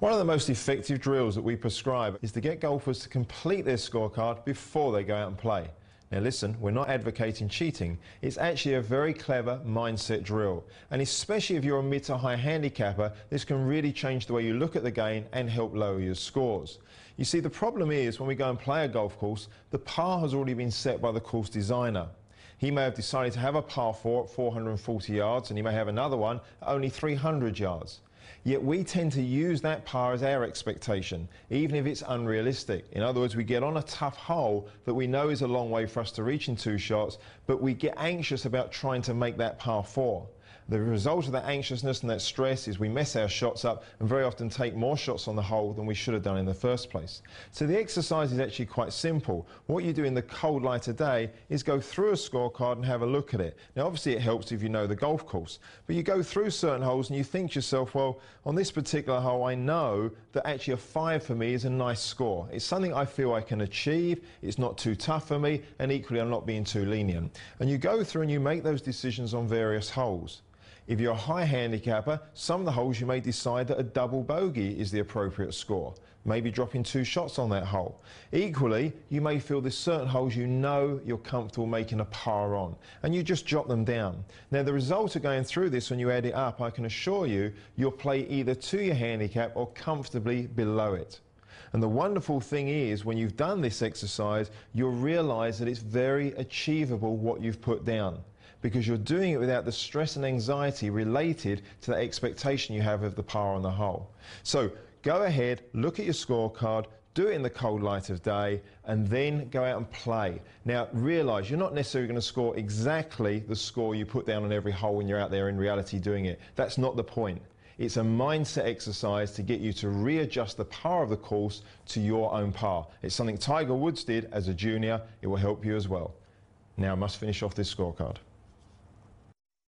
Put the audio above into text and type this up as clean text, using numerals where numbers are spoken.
One of the most effective drills that we prescribe is to get golfers to complete their scorecard before they go out and play. Now listen, we're not advocating cheating. It's actually a very clever mindset drill. And especially if you're a mid to high handicapper, this can really change the way you look at the game and help lower your scores. You see, the problem is when we go and play a golf course, the par has already been set by the course designer. He may have decided to have a par 4 at 440 yards and he may have another one at only 300 yards. Yet we tend to use that par as our expectation, even if it's unrealistic. In other words, we get on a tough hole that we know is a long way for us to reach in 2 shots, but we get anxious about trying to make that par 4. The result of that anxiousness and that stress is we mess our shots up and very often take more shots on the hole than we should have done in the first place. So the exercise is actually quite simple. What you do in the cold light of day is go through a scorecard and have a look at it. Now obviously it helps if you know the golf course, but you go through certain holes and you think to yourself, well, on this particular hole I know that actually a 5 for me is a nice score. It's something I feel I can achieve, it's not too tough for me, and equally I'm not being too lenient. And you go through and you make those decisions on various holes. If you're a high handicapper, some of the holes you may decide that a double bogey is the appropriate score, maybe dropping 2 shots on that hole. Equally, you may feel there's certain holes you know you're comfortable making a par on, and you just jot them down. Now the result of going through this, when you add it up, I can assure you, you'll play either to your handicap or comfortably below it. And the wonderful thing is, when you've done this exercise, you'll realize that it's very achievable what you've put down, because you're doing it without the stress and anxiety related to the expectation you have of the par on the hole. So go ahead, look at your scorecard, do it in the cold light of day, and then go out and play. Now realize you're not necessarily going to score exactly the score you put down on every hole when you're out there in reality doing it. That's not the point. It's a mindset exercise to get you to readjust the par of the course to your own par. It's something Tiger Woods did as a junior. It will help you as well. Now I must finish off this scorecard.